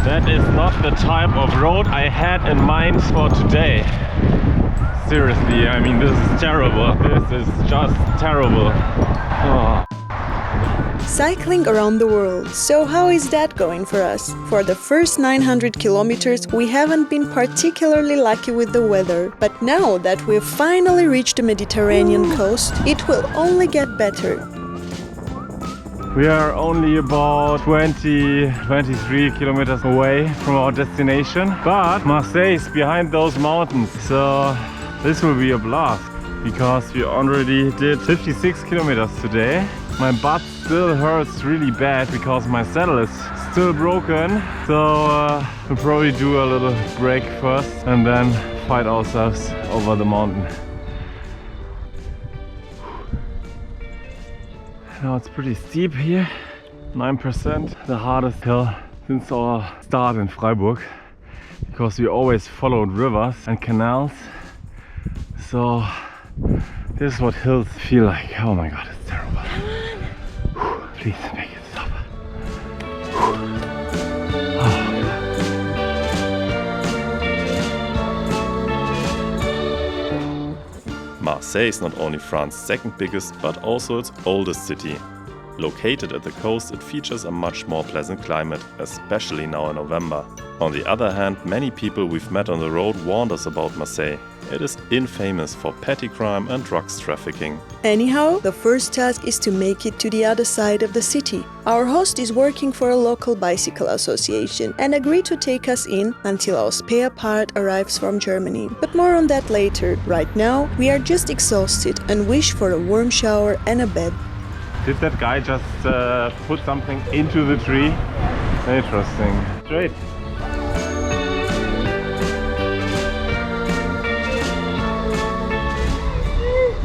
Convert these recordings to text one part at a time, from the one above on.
That is not the type of road I had in mind for today. Seriously, I mean, this is terrible. This is just terrible. Oh. Cycling around the world. So how is that going for us? For the first 900 kilometers, we haven't been particularly lucky with the weather. But now that we've finally reached the Mediterranean coast, it will only get better. We are only about 23 kilometers away from our destination, but Marseille is behind those mountains, so this will be a blast because we already did 56 kilometers today. My butt still hurts really bad because my saddle is still broken, so we'll probably do a little break first and then fight ourselves over the mountain. Now it's pretty steep here, 9%, the hardest hill since our start in Freiburg, because we always followed rivers and canals. So this is what hills feel like. Oh my god, it's terrible. Please make it stop. Marseille is not only France's second biggest but also its oldest city. Located at the coast, it features a much more pleasant climate, especially now in November. On the other hand, many people we've met on the road warned us about Marseille. It is infamous for petty crime and drugs trafficking. Anyhow, the first task is to make it to the other side of the city. Our host is working for a local bicycle association and agreed to take us in until our spare part arrives from Germany. But more on that later. Right now, we are just exhausted and wish for a warm shower and a bed. Did that guy just put something into the tree? Interesting. Great.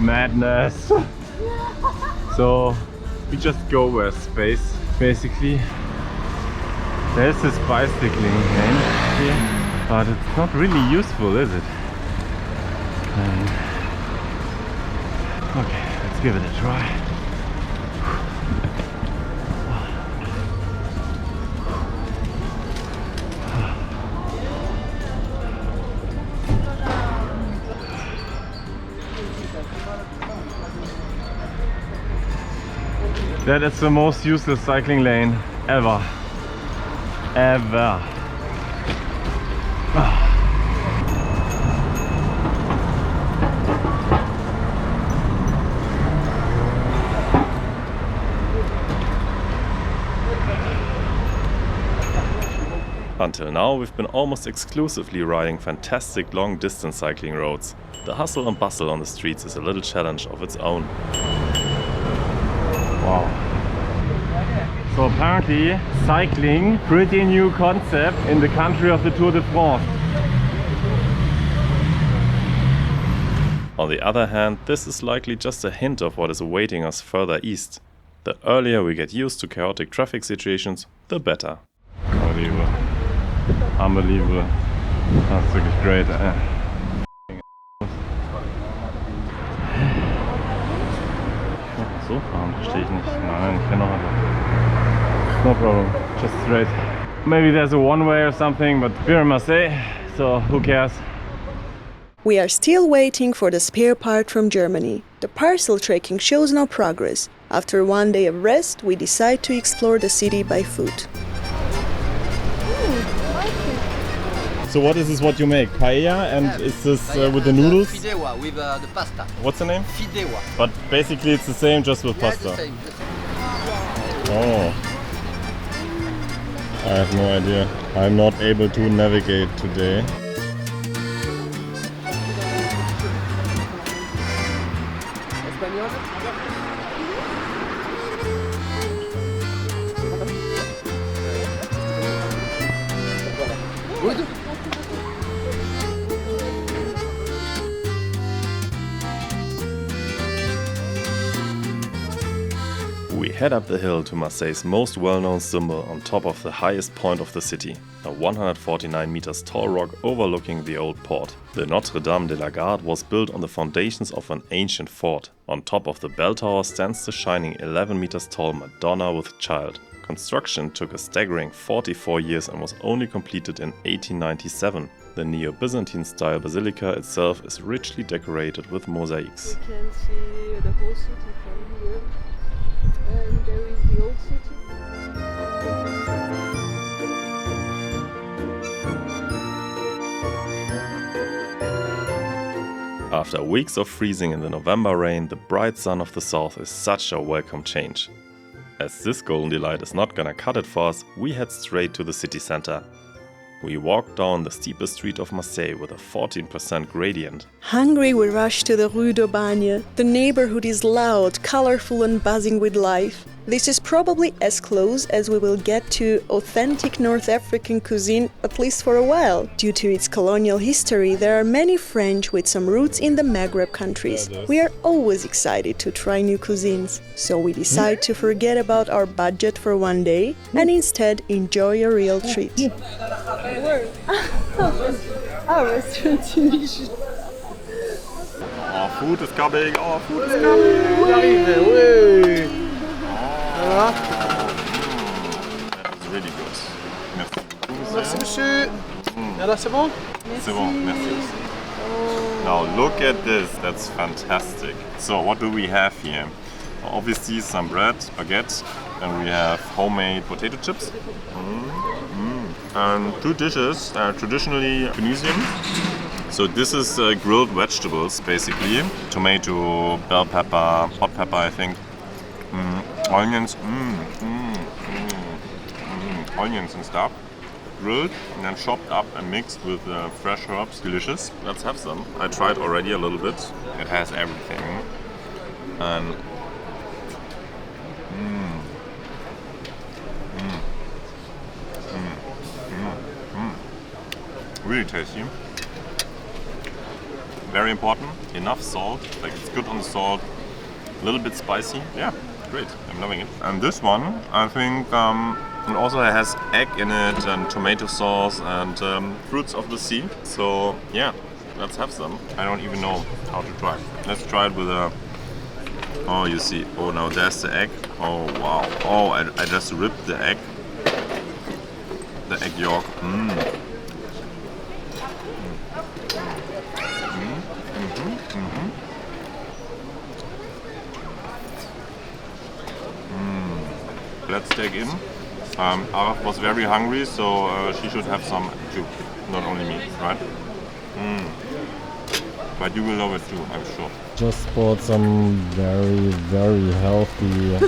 Madness. So we just go where space, basically. There's this bicycling lane here, but it's not really useful, is it? Okay, let's give it a try. That is the most useless cycling lane ever. Ever. Until now, we've been almost exclusively riding fantastic long-distance cycling roads. The hustle and bustle on the streets is a little challenge of its own. Wow. So apparently cycling, pretty new concept in the country of the Tour de France. On the other hand, this is likely just a hint of what is awaiting us further east. The earlier we get used to chaotic traffic situations, the better. Unbelievable. Unbelievable. That's wirklich great. So fahren, verstehe ich nicht. Nein, ich kann noch einfach. No problem, just straight. Maybe there's a one-way or something, but we're in Marseille, so who cares? We are still waiting for the spare part from Germany. The parcel trekking shows no progress. After one day of rest, we decide to explore the city by foot. So what is this what you make? Paella, and is this with the noodles? Fideuà with the pasta. What's the name? Fideuà. But basically it's the same, just with pasta. The same. Oh. I have no idea. I'm not able to navigate today. Good. We head up the hill to Marseille's most well-known symbol on top of the highest point of the city, a 149 meters tall rock overlooking the old port. The Notre Dame de la Garde was built on the foundations of an ancient fort. On top of the bell tower stands the shining 11 meters tall Madonna with Child, construction took a staggering 44 years and was only completed in 1897. The Neo-Byzantine style basilica itself is richly decorated with mosaics. You can see the whole city from here. And there is the old city. After weeks of freezing in the November rain, the bright sun of the south is such a welcome change. As this golden delight is not gonna cut it for us, we head straight to the city center. We walk down the steepest street of Marseille with a 14% gradient. Hungry, we rush to the Rue d'Aubagne. The neighborhood is loud, colorful and buzzing with life. This is probably as close as we will get to authentic North African cuisine, at least for a while. Due to its colonial history, there are many French with some roots in the Maghreb countries. We are always excited to try new cuisines, so we decide to forget about our budget for one day and instead enjoy a real treat. Our restaurant Tunisian. Our food is coming, our food is coming! That is really good. Merci monsieur. Et là c'est bon? C'est bon, merci aussi. Now look at this, that's fantastic. So what do we have here? Obviously some bread, baguette, and we have homemade potato chips. And two dishes, traditionally Tunisian. So this is grilled vegetables basically. Tomato, bell pepper, hot pepper I think. Onions, onions and stuff. Grilled and then chopped up and mixed with fresh herbs. Delicious. Let's have some. I tried already a little bit. It has everything. And really tasty. Very important. Enough salt. Like it's good on the salt. A little bit spicy. Yeah. Great, I'm loving it. And this one, I think, it also has egg in it and tomato sauce and fruits of the sea. So yeah, let's have some. I don't even know how to try. Let's try it with a. Oh, you see. Oh, now there's the egg. Oh wow. Oh, I just ripped the egg. The egg yolk. Let's take in. Araf was very hungry, so she should have some too, not only me, right? But you will love it too, I'm sure. Just bought some very healthy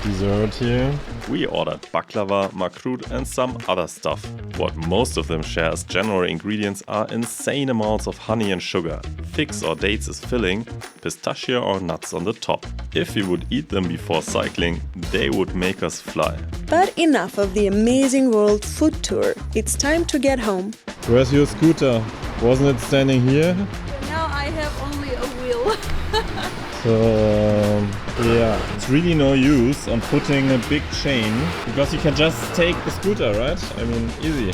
dessert here. We ordered baklava, makrut and some other stuff. What most of them share as general ingredients are insane amounts of honey and sugar, figs or dates as filling, pistachio or nuts on the top. If we would eat them before cycling, they would make us fly. But enough of the amazing world food tour. It's time to get home. Where's your scooter? Wasn't it standing here? Now I have only a wheel. So yeah, it's really no use on putting a big chain because you can just take the scooter, right? I mean, easy.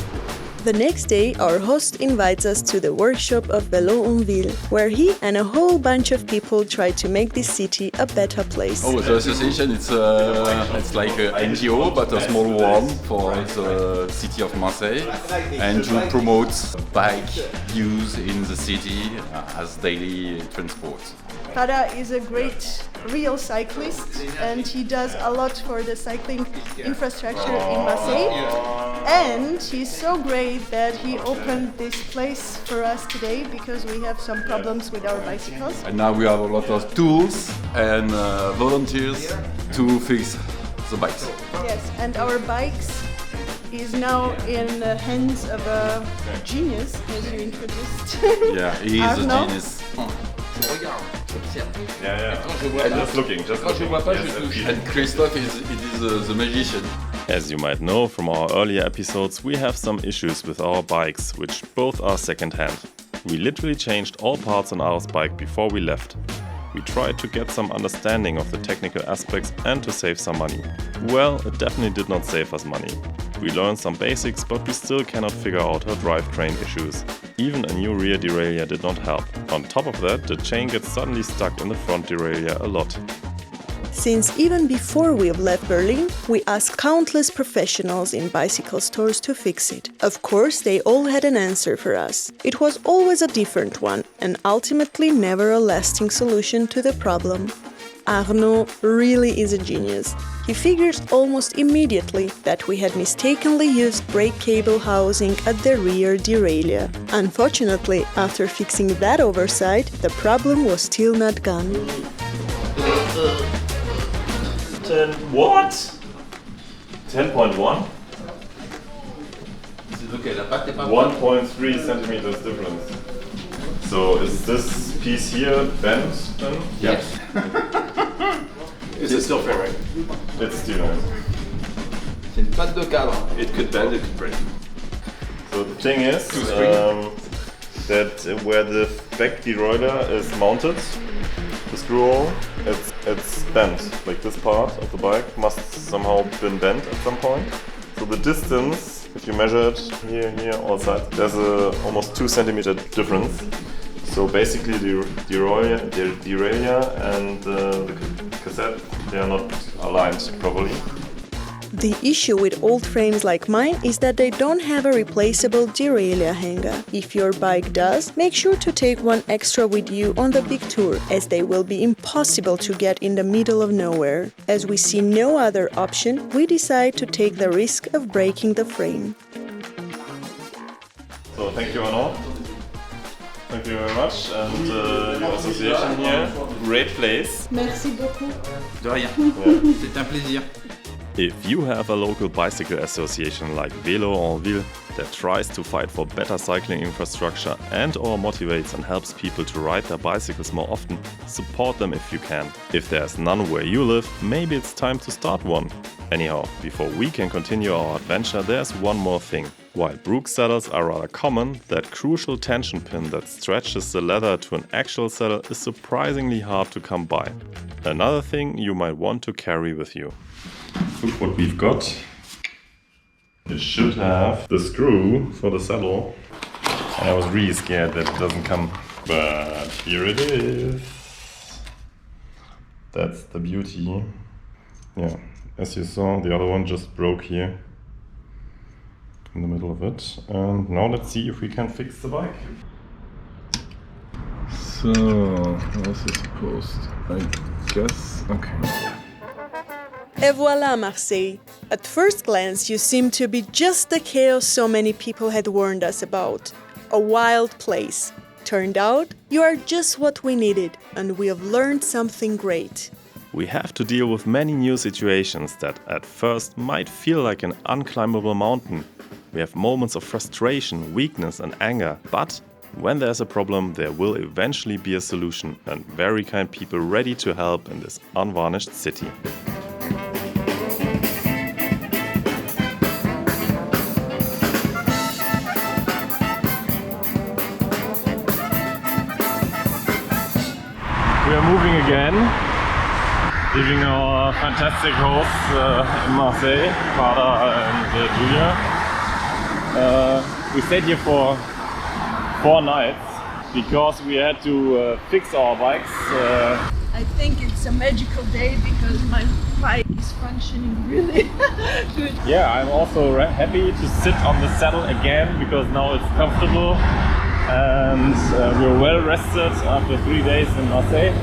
The next day, our host invites us to the workshop of Vélo en Ville, where he and a whole bunch of people try to make this city a better place. Oh, the association, it's like an NGO, but a small one for the city of Marseille, and to promote bike use in the city as daily transport. Pada is a great real cyclist and he does a lot for the cycling infrastructure in Marseille. And he's so great that he opened this place for us today because we have some problems with our bicycles. And now we have a lot of tools and volunteers to fix the bikes. Yes, and our bikes is now in the hands of a genius, as you introduced. Yeah, he is a genius. Yeah. Just looking. And Christophe is the magician. As you might know from our earlier episodes, we have some issues with our bikes, which both are second-hand. We literally changed all parts on Araf's bike before we left. We tried to get some understanding of the technical aspects and to save some money. Well, it definitely did not save us money. We learned some basics, but we still cannot figure out her drivetrain issues. Even a new rear derailleur did not help. On top of that, the chain gets suddenly stuck in the front derailleur a lot. since even before we have left Berlin, we asked countless professionals in bicycle stores to fix it. Of course, they all had an answer for us. It was always a different one, and ultimately never a lasting solution to the problem. Arnaud really is a genius. He figured almost immediately that we had mistakenly used brake cable housing at the rear derailleur. Unfortunately, after fixing that oversight, the problem was still not gone. What? 10.1? 1.3 centimeters difference. So is this piece here bent then? Yes. Is it still frame, right? It's still on. C'est une patte de cadre. It could bend, it could break. So the thing is that where the back derailleur is mounted, the screw hole, it's bent. Like this part of the bike must somehow been bent at some point. So the distance, if you measure it here, all sides, there's a almost 2 centimeter difference. So basically the derailleur and the cassette, they are not aligned properly. The issue with old frames like mine is that they don't have a replaceable derailleur hanger. If your bike does, make sure to take one extra with you on the big tour, as they will be impossible to get in the middle of nowhere. As we see no other option, we decide to take the risk of breaking the frame. So thank you, Arnaud. Thank you very much, and your association here, great place. Merci beaucoup. De rien. C'est un plaisir. If you have a local bicycle association like Vélo en Ville that tries to fight for better cycling infrastructure and/or motivates and helps people to ride their bicycles more often, support them if you can. If there's none where you live, maybe it's time to start one. Anyhow, before we can continue our adventure, there's one more thing. While Brooks saddles are rather common, that crucial tension pin that stretches the leather to an actual saddle is surprisingly hard to come by. Another thing you might want to carry with you. Look what we've got. It should have the screw for the saddle. And I was really scared that it doesn't come, but here it is. That's the beauty. Yeah, as you saw, the other one just broke here in the middle of it. And now let's see if we can fix the bike. So, what's it supposed? I guess, okay. Et voilà, Marseille! At first glance, you seem to be just the chaos so many people had warned us about. A wild place. Turned out, you are just what we needed, and we have learned something great. We have to deal with many new situations that at first might feel like an unclimbable mountain. We have moments of frustration, weakness and anger, but when there's a problem, there will eventually be a solution and very kind people ready to help in this unvarnished city. We are moving again, leaving our fantastic hosts in Marseille, Father and Julia. We stayed here for 4 nights because we had to fix our bikes. I think it's a magical day because my bike is functioning really good. Yeah, I'm also happy to sit on the saddle again because now it's comfortable. And we're well rested after 3 days in Marseille.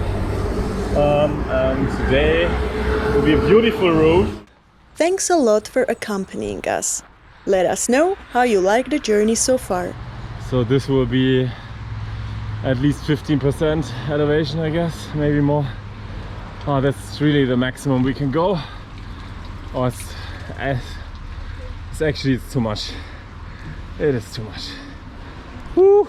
And today will be a beautiful road. Thanks a lot for accompanying us. Let us know how you like the journey so far. So this will be at least 15% elevation, I guess, maybe more. Oh, that's really the maximum we can go. Oh, it's actually it's too much. It is too much. Woo!